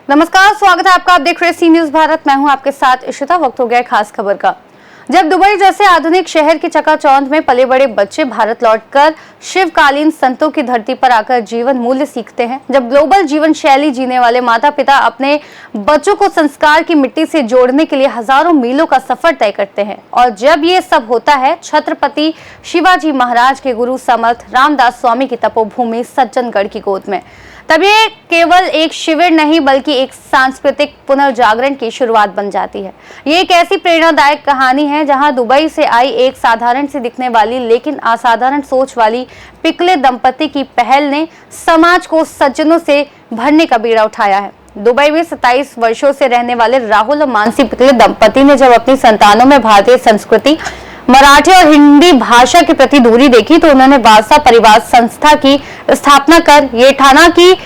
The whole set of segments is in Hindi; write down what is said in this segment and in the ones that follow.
नमस्कार, स्वागत है आपका। आप देख रहे हैं सी न्यूज भारत। मैं हूं आपके साथ इशिता। वक्त हो गया खास खबर का। जब दुबई जैसे आधुनिक शहर की चकाचौंध में पले बड़े बच्चे भारत लौटकर शिवकालीन संतों की धरती पर आकर जीवन मूल्य सीखते हैं, जब ग्लोबल जीवन शैली जीने वाले माता पिता अपने बच्चों को संस्कार की मिट्टी से जोड़ने के लिए हजारों मीलों का सफर तय करते हैं, और जब ये सब होता है छत्रपति शिवाजी महाराज के गुरु समर्थ रामदास स्वामी की तपोभूमि सज्जनगढ़ की गोद में, तब ये केवल एक शिविर नहीं बल्कि एक सांस्कृतिक पुनर्जागरण की शुरुआत बन जाती है। ये एक ऐसी प्रेरणादायक कहानी है जहां दुबई से आई एक साधारण सी दिखने वाली लेकिन असाधारण सोच वाली पिकले दंपति की पहल ने समाज को सज्जनों से भरने का बीड़ा उठाया है। दुबई में 27 वर्षों से रहने वाले राहुल और मानसी पिकले दंपति ने जब अपनी संतानों में भारतीय संस्कृति, मराठी और हिंदी भाषा के प्रति दूरी देखी तो उन्होंने वारसा परिवार संस्था की स्थापना कर ये ठाना कि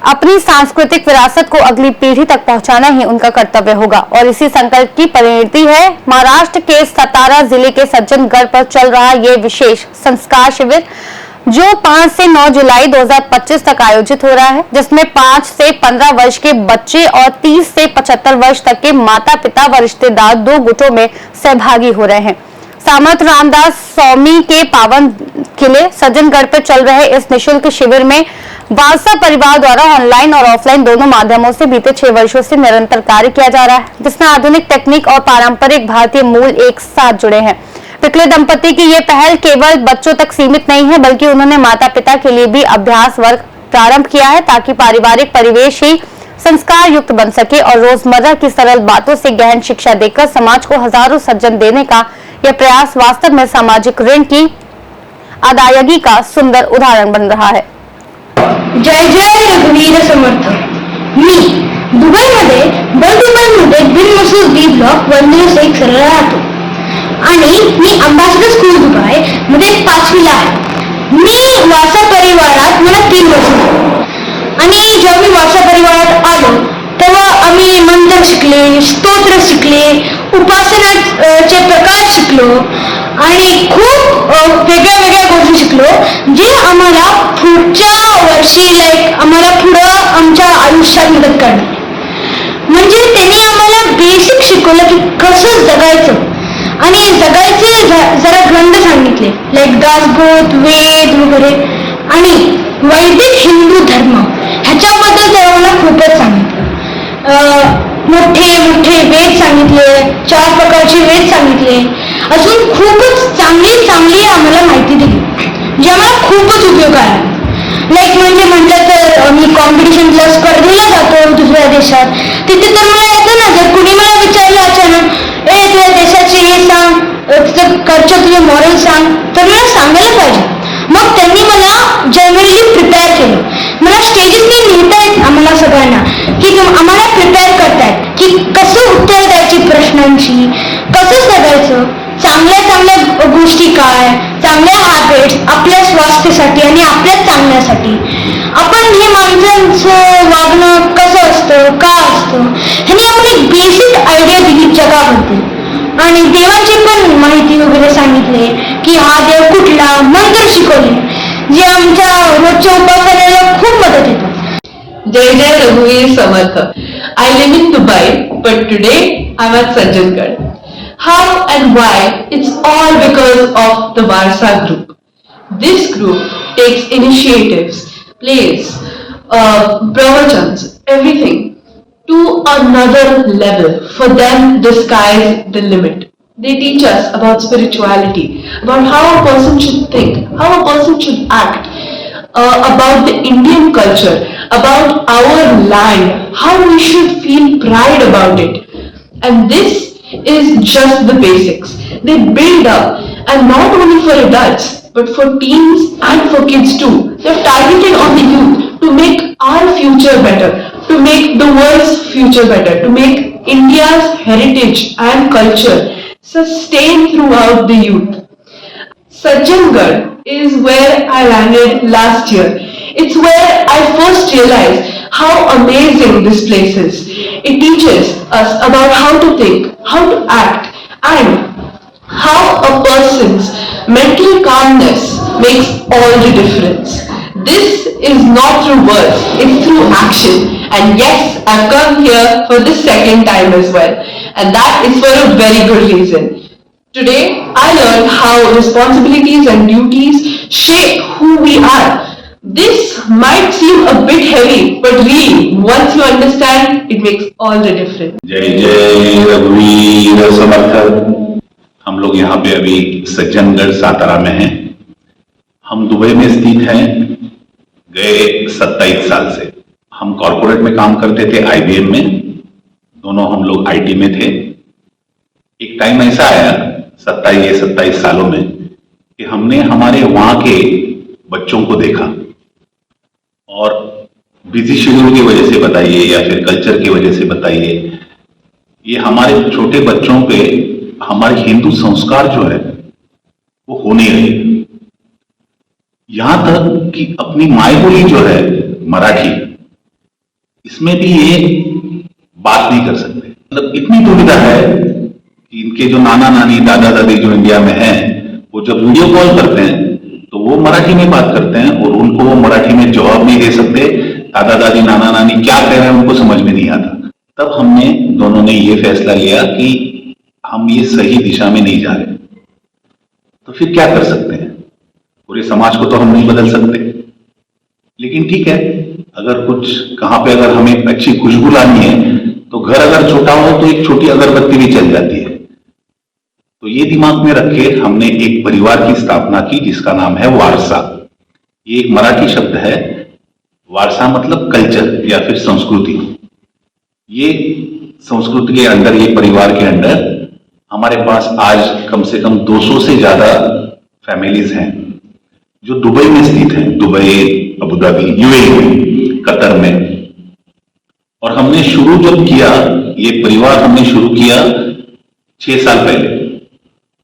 अपनी सांस्कृतिक विरासत को अगली पीढ़ी तक पहुंचाना ही उनका कर्तव्य होगा। और इसी संकल्प की परिणति है महाराष्ट्र के सतारा जिले के सज्जनगढ़ पर चल रहा ये विशेष संस्कार शिविर, जो 5 से 9 जुलाई 2025 तक आयोजित हो रहा है, जिसमें 5 से 15 वर्ष के बच्चे और 30 से 75 वर्ष तक के माता पिता व रिश्तेदार 2 गुटों में सहभागी हो रहे हैं। समर्थ रामदास स्वामी के पावन किले सज्जनगढ़ पर चल रहे इस निःशुल्क शिविर में वारसा परिवार द्वारा ऑनलाइन और ऑफलाइन दोनों माध्यमों से बीते 6 वर्षों से निरंतर कार्य किया जा रहा है, जिसमें आधुनिक तकनीक और पारंपरिक भारतीय मूल एक साथ जुड़े हैं। पिकले दंपति की ये पहल केवल बच्चों तक सीमित नहीं है बल्कि उन्होंने माता पिता के लिए भी अभ्यास वर्ग प्रारंभ किया है, ताकि पारिवारिक परिवेश ही संस्कार युक्त बन सके और रोजमर्रा की सरल बातों से गहन शिक्षा देकर समाज को हजारों सज्जन देने का यह प्रयास वास्तव में सामाजिक ऋण की अदायगी का सुंदर उदाहरण बन रहा है। जय जय रघुवीर समर्थ। मी दुबईमध्ये बंदुबईमध्ये बिनमसूर बी ब्लॉक 106 राहतो आणि मी अंबासिडर स्कूल दुबई मध्ये 5वीला आहे। मी वारसा परिवारात मला 3 वर्ष आणि जेव्हा मी वारसा परिवारात आलो तेव्हा आम्ही मंत्र शिकले, स्तोत्र शिकले, उपासनाचे प्रकार शिकलो आणि खूप वेगळ्या वेगळ्या गोष्टी शिकलो, जे आम्हाला पुढच्या वर्षी आम्हाला पुढं आमच्या आयुष्यात मदत करणार। म्हणजे त्यांनी आम्हाला बेसिक शिकवलं की कसं जगायचं आणि जगायचे जरा ग्रंथ सांगितले, दासबोध, वेद वगैरे आणि वैदिक हिंदू धर्म ह्याच्याबद्दल ते आम्हाला खूपच सांगितलं। मोठे मोठे वेद सांगितले, 4 प्रकारचे वेद सांगितले, अजून खूपच चांगली आम्हाला माहिती दिली, जी आम्हाला खूपच उपयोग आहे। म्हणजे म्हटलं तर मी कॉम्पिटिशनला स्पर्धेला जातो दुसऱ्या देशात, तिथे तर मला येतं ना, जर कुणी मला विचारलं अचानक तुझ्या देशाचे हे सांग, तुझं कल्चर, तुझे मॉरल सांग, तर मला सांगायला पाहिजे। मग त्यांनी मला जनरली प्रिपेअर केलं। मला स्टेजेसने लिहितायत आम्हाला सगळ्यांना की आम्हाला प्रिपेअर करतायत की कसं उत्तर द्यायची प्रश्नांची, कसं जगायचं, चांगल्या गोष्टी काय, चांगल्या हॅबिट्स आपल्या स्वास्थ्यासाठी आणि आपल्या चांगल्यासाठी, आपण हे माणसांचं वागणं कसं असतं, का असतं, ह्याने आम्हाला एक बेसिक आयडिया दिली जगाबद्दल। आणि देवाची पण माहिती वगैरे सांगितले की हा देव कुठला, मंत्र शिकवले, जे आमच्या रोजच्या उपासनेला खूप मदत येतात। जय जय रघुवीर समर्थ। I live in Dubai, but today I'm at Sajjangarh. How and why? It's all because of the Varsa group. This group takes initiatives, plays, pravachans, everything to another level. For them, the sky is the limit. They teach us about spirituality, about how a person should think, how a person should act, about the Indian culture, about our land, how we should feel pride about it. And this is just the basics. They build up, and not only for adults, but for teens and for kids too. They're targeted on the youth to make our future better, to make the world's future better, to make India's heritage and culture sustain throughout the youth. Sajjangarh is where I landed last year. It's where I first realized how amazing this place is. It teaches us about how to think, how to act, and how a person's mental calmness makes all the difference. This is not through words, it's through action. And yes, I've come here for the second time as well. And that is for a very good reason. Today, I learned how responsibilities and duties shape who we are. This might seem a bit heavy, but really, once you understand, it makes all the difference. जय जय रघुवीर समर्थ। हम लोग यहाँ पे अभी सज्जनगढ़ सातारा में हैं। हम दुबई में स्थित हैं गए 27 साल से। हम कॉरपोरेट में काम करते थे IBM में, दोनों हम लोग IT में थे। एक टाइम ऐसा आया 27 सालों में कि हमने हमारे वहां के बच्चों को देखा और बिजी शेड्यूल की वजह से बताइए या फिर कल्चर की वजह से बताइए, ये हमारे छोटे बच्चों पे हमारे हिंदू संस्कार जो है वो हो नहीं रहे। यहां तक कि अपनी माई बोली जो है मराठी, इसमें भी ये बात नहीं कर सकते। मतलब इतनी दुविधा है कि इनके जो नाना नानी दादा दादी जो इंडिया में हैं, वो जब वीडियो कॉल करते हैं तो वो मराठी में बात करते हैं और उनको वो मराठी में जवाब नहीं दे सकते। दादा दादी नाना नानी क्या कह रहे हैं उनको समझ में नहीं आता। तब हमने दोनों ने ये फैसला लिया कि हम ये सही दिशा में नहीं जा रहे, तो फिर क्या कर सकते हैं। पूरे समाज को तो हम नहीं बदल सकते, लेकिन ठीक है, अगर कुछ कहां पे अगर हमें अच्छी खुशबू लानी है तो घर अगर छोटा हो तो एक छोटी अगरबत्ती भी चल जाती है। तो ये दिमाग में रख के हमने एक परिवार की स्थापना की जिसका नाम है वारसा। ये एक मराठी शब्द है, वारसा मतलब कल्चर या फिर संस्कृति। ये संस्कृति के अंदर, ये परिवार के अंदर हमारे पास आज कम से कम 200 से ज्यादा फैमिलीज हैं जो दुबई में स्थित हैं, Dubai, Abu Dhabi, UAE, Qatar में। और हमने शुरू जब किया, ये परिवार हमने शुरू किया 6 साल पहले,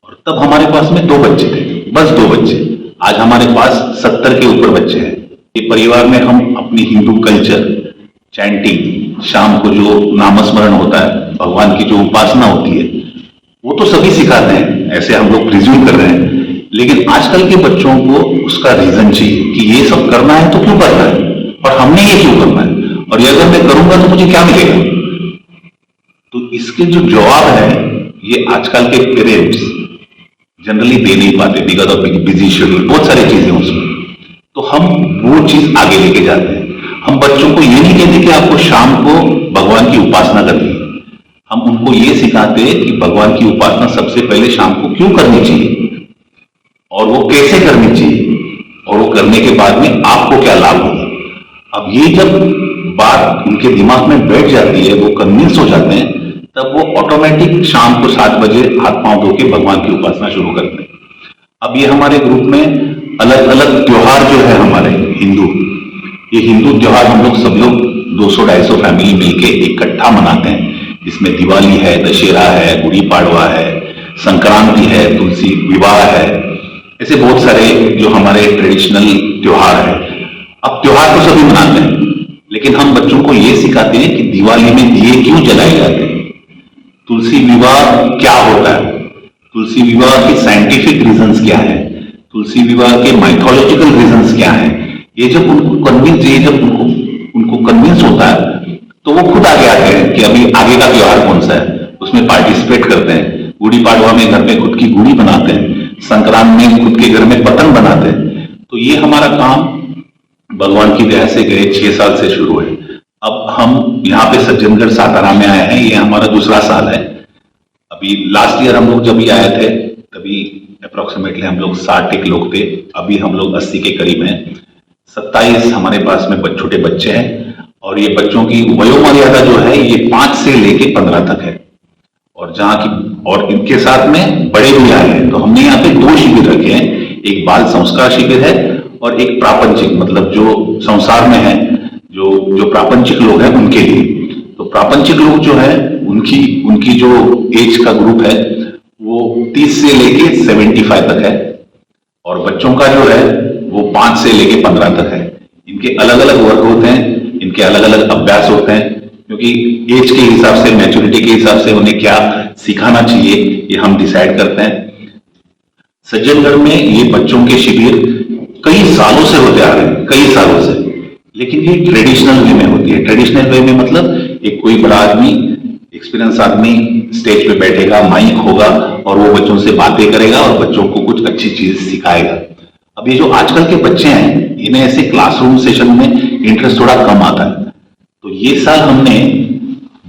और तब हमारे पास में 2 बच्चे थे, बस 2 बच्चे। आज हमारे पास 70 के ऊपर बच्चे हैं। ये परिवार में हम अपनी हिंदू कल्चर, चैंटिंग, शाम को जो नामस्मरण होता है, भगवान की जो उपासना होती है, वो तो सभी सिखाते हैं, ऐसे हम लोग प्रिज्यूम कर रहे हैं। लेकिन आजकल के बच्चों को उसका रीजन चाहिए कि ये सब करना है तो क्यों करना है, और हमने ये क्यों करना है, और ये अगर मैं करूंगा तो मुझे क्या मिलेगा। तो इसके जो जवाब है ये आजकल के पेरेंट्स जनरली दे नहीं पाते बिकॉज ऑफ बिजी शेड्यूल, बहुत सारी चीजें उसमें। तो हम वो चीज आगे लेके जाते हैं। हम बच्चों को ये नहीं कहते कि आपको शाम को भगवान की उपासना करनी है, हम उनको ये सिखाते हैं कि भगवान की उपासना सबसे पहले शाम को क्यों करनी चाहिए और वो कैसे करनी चाहिए, और वो करने के बाद में आपको क्या लाभ होगा। अब ये जब बात उनके दिमाग में बैठ जाती है, वो कन्विंस हो जाते हैं, तब वो ऑटोमेटिक शाम को 7 बजे हाथ पांव धो के भगवान की उपासना शुरू करते हैं। अब ये हमारे ग्रुप में अलग अलग त्योहार जो है हमारे हिंदू, ये हिंदू त्योहार हम लोग सब लोग 200-250 फैमिली मिलके इकट्ठा मनाते हैं, जिसमें दिवाली है, दशहरा है, गुड़ी पाड़वा है, संक्रांति है, तुलसी विवाह है, ऐसे बहुत सारे जो हमारे ट्रेडिशनल त्योहार है। अब त्योहार तो सभी मनाते हैं, लेकिन हम बच्चों को ये सिखाते हैं कि दिवाली में दिए क्यों जलाए जाते हैं, तुलसी विवाह क्या होता है, तुलसी विवाह के साइंटिफिक रीजंस क्या है, तुलसी विवाह के माइथोलॉजिकल रीजंस क्या है। ये जब उनको कन्विंस होता है तो वो खुद आगे आते हैं कि अभी आगे का त्योहार कौन सा है, उसमें पार्टिसिपेट करते हैं। गुड़ी पाड़वा में घर में खुद की गुड़ी बनाते हैं, संक्रांत में खुद के घर में पतंग बनाते हैं। तो ये हमारा काम भगवान की दया से गए 6 साल से शुरू है। अब हम यहाँ पे सज्जनगढ़ सातारा में आए हैं, ये हमारा दूसरा साल है। अभी लास्ट ईयर हम लोग जब भी आए थे तभी अप्रोक्सीमेटली हम लोग 60 लोग थे, अभी हम लोग 80 के करीब हैं। 27 हमारे पास में छोटे बच्चे हैं, और ये बच्चों की वयोमर्यादा जो है ये 5 से लेके 15 तक है, और जहाँ की और इनके साथ में बड़े भी आए हैं। तो हमने यहाँ पे 2 शिविर रखे हैं, एक बाल संस्कार शिविर है और एक प्रापंचिक, मतलब जो संसार में है, जो प्रापंचिक लोग हैं उनके लिए। तो प्रापंचिक लोग जो है उनकी जो एज का ग्रुप है वो 30 से लेके 75 तक है, और बच्चों का जो है वो 5 से लेके 15 तक है। इनके अलग अलग वर्ग होते हैं, इनके अलग अलग अभ्यास होते हैं, क्योंकि एज के हिसाब से, मैच्योरिटी के हिसाब से उन्हें क्या सिखाना चाहिए ये हम डिसाइड करते हैं। सज्जनगढ़ में ये बच्चों के शिविर कई सालों से होते आ रहे हैं, कई सालों से। लेकिन ये ट्रेडिशनल वे में होती है। ट्रेडिशनल वे में मतलब एक कोई बड़ा आदमी, एक्सपीरियंस आदमी स्टेज पे बैठेगा, माइक होगा और वो बच्चों से बातें करेगा और बच्चों को कुछ अच्छी चीज सिखाएगा। अब ये जो आजकल के बच्चे हैं, इन्हें ऐसे क्लासरूम सेशन में इंटरेस्ट थोड़ा कम आता है। तो ये साल हमने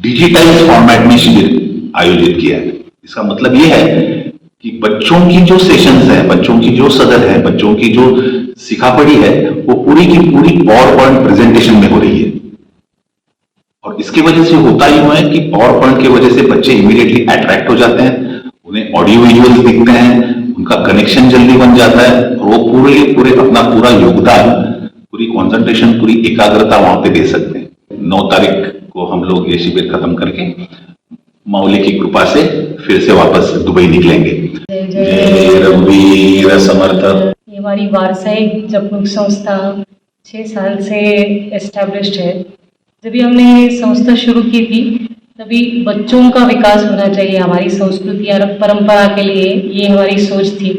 डिजिटाइज फॉर्मेट में शिविर आयोजित किया है। इसका मतलब ये है कि बच्चों की जो सेशंस है, बच्चों की जो सदर है, बच्चों की जो सिखापड़ी है, वो पूरी की पूरी पावर पॉइंट प्रेजेंटेशन में हो रही है। और इसकी वजह से होता यूं है कि पावर पॉइंट की वजह से बच्चे इमीडिएटली अट्रैक्ट हो जाते हैं, उन्हें ऑडियो विजुअल्स दिखते हैं, उनका कनेक्शन जल्दी बन जाता है और वो पूरे अपना पूरा योगदान, पूरी कॉन्सेंट्रेशन, पूरी एकाग्रता वहां पे दे सकते हैं। 9 तारीख को हम लोग ये शिविर खत्म करके मौली की कृपा से फिर से वापस दुबई निकलेंगे। जय रघुवीर समर्थ। ये हमारी वारसाई जपमुख संस्था 6 साल से एस्टेब्लिश्ड है। जब भी हमने ये संस्था शुरू की थी तभी बच्चों का विकास होना चाहिए हमारी संस्कृति और परंपरा के लिए, ये हमारी सोच थी।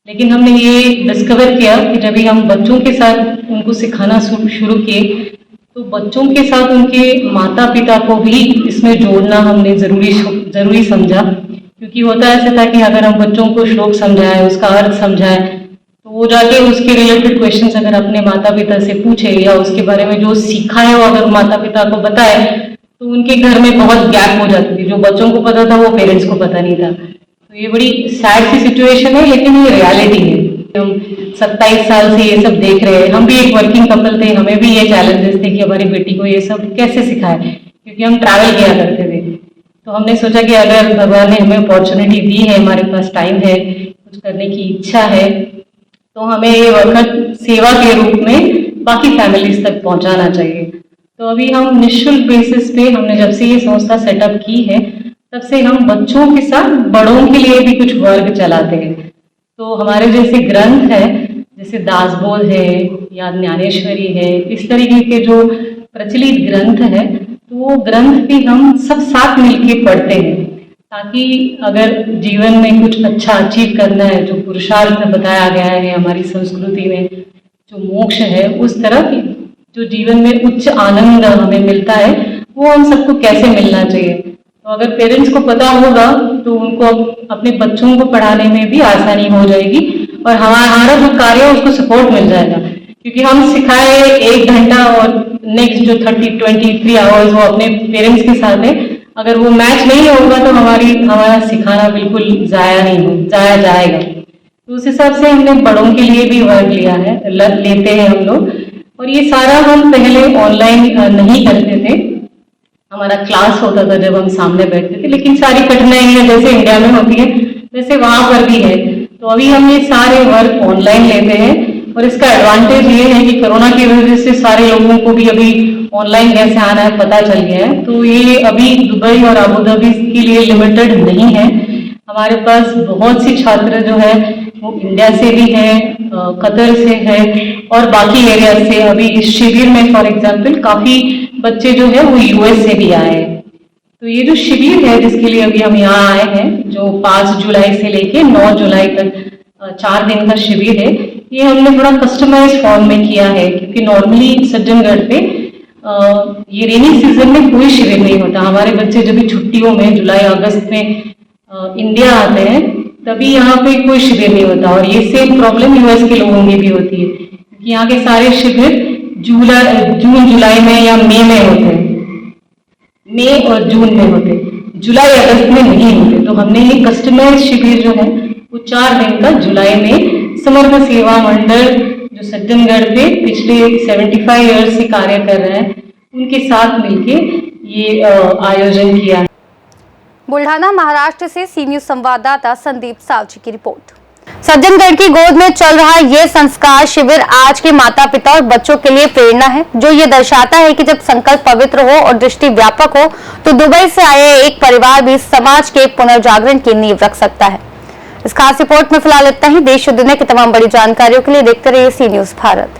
लेकिन हमने ये डिस्कवर किया कि जब भी हम बच्चों के साथ उनको सिखाना शुरू किए तो बच्चों के साथ उनके माता पिता को भी इसमें जोड़ना हमने जरूरी समझा। क्योंकि होता ऐसा था कि अगर हम बच्चों को श्लोक समझाएं, उसका अर्थ समझाएं, तो वो जाके उसके रिलेटेड क्वेश्चंस अगर अपने माता पिता से पूछे या उसके बारे में जो सीखा है वो अगर माता पिता को बताए तो उनके घर में बहुत गैप हो जाती थी। जो बच्चों को पता था वो पेरेंट्स को पता नहीं था। तो ये बड़ी सैड सी सिचुएशन है, लेकिन ये रियलिटी है। हम 27 साल से ये सब देख रहे हैं। हम भी एक वर्किंग कपल थे, हमें भी ये चैलेंजेस थे कि हमारी बेटी को ये सब कैसे सिखाए, क्योंकि हम ट्रैवल किया करते थे। तो हमने सोचा कि अगर भगवान ने हमें अपॉर्चुनिटी दी है, हमारे पास टाइम है, कुछ करने की इच्छा है, तो हमें ये वर्क सेवा के रूप में बाकी फैमिलीज तक पहुंचाना चाहिए। तो अभी हम निःशुल्क बेसिस पे हमने जब से ये संस्था सेटअप की है तब से हम बच्चों के साथ बड़ों के लिए भी कुछ वर्ग चलाते हैं। तो हमारे जैसे ग्रंथ है, जैसे दासबोध है या ज्ञानेश्वरी है, इस तरीके के जो प्रचलित ग्रंथ है तो वो ग्रंथ भी हम सब साथ मिलके पढ़ते हैं, ताकि अगर जीवन में कुछ अच्छा अचीव करना है, जो पुरुषार्थ बताया गया है हमारी संस्कृति में, जो मोक्ष है, उस तरह जो जीवन में उच्च आनंद हमें मिलता है वो हम सबको कैसे मिलना चाहिए। तो अगर पेरेंट्स को पता होगा तो उनको अपने बच्चों को पढ़ाने में भी आसानी हो जाएगी और हमारा जो कार्य है उसको सपोर्ट मिल जाएगा। क्योंकि हम सिखाए 1 घंटा और नेक्स्ट जो 23 आवर्स वो अपने पेरेंट्स के साथ है, अगर वो मैच नहीं होगा तो हमारा सिखाना बिल्कुल जाया जाएगा। तो उस हिसाब से हमने बड़ों के लिए भी वर्क लिया है, लेते हैं हम लोग। और ये सारा हम पहले ऑनलाइन नहीं करते थे, हमारा क्लास होता था जब हम सामने बैठते थे, लेकिन सारी कठिनाइयां जैसे इंडिया में होती है वैसे वहां पर भी है। तो अभी हम ये सारे वर्क ऑनलाइन लेते हैं और इसका एडवांटेज ये है कि कोरोना की वजह से सारे लोगों को भी अभी ऑनलाइन कैसे आना है पता चल गया है। तो ये अभी दुबई और अबू धाबी के लिए लिमिटेड नहीं है। हमारे पास बहुत सी छात्र जो है वो इंडिया से भी है, कतर से है और बाकी एरिया से। अभी इस शिविर में फॉर एग्जांपल काफी बच्चे जो है वो यूएस से भी आए हैं। तो ये जो शिविर है जिसके लिए अभी हम यहाँ आए हैं, जो 5 जुलाई से लेके 9 जुलाई तक 4 दिन का शिविर है, ये हमने थोड़ा कस्टमाइज फॉर्म में किया है। क्योंकि नॉर्मली सज्जनगढ़ पे ये रेनी सीजन में कोई शिविर नहीं होता। हमारे बच्चे जब भी छुट्टियों में जुलाई अगस्त में इंडिया आते हैं तभी यहाँ पे कोई शिविर नहीं होता। और ये सेम प्रॉब्लम यूएस के लोगों की भी होती है, क्योंकि यहाँ के सारे शिविर जून जुलाई में या मई में होते हैं, मई और जून में होते हैं, जुलाई अगस्त में नहीं होते। तो हमने ये कस्टमाइज शिविर जो है वो 4 दिन का जुलाई में समर्थ सेवा मंडल जो सज्जनगढ़ पे पिछले 75 ईयर्स से कार्य कर रहे हैं उनके साथ मिलके ये आयोजन किया है। बुल्ढाना महाराष्ट्र से सी न्यूज संवाददाता संदीप सावजी की रिपोर्ट। सज्जनगढ़ की गोद में चल रहा ये संस्कार शिविर आज के माता पिता और बच्चों के लिए प्रेरणा है, जो ये दर्शाता है कि जब संकल्प पवित्र हो और दृष्टि व्यापक हो तो दुबई से आए एक परिवार भी समाज के पुनर्जागरण की नींव रख सकता है। इस खास रिपोर्ट में फिलहाल इतना ही। देश और दुनिया की तमाम बड़ी जानकारियों के लिए देखते रहिए सी न्यूज भारत।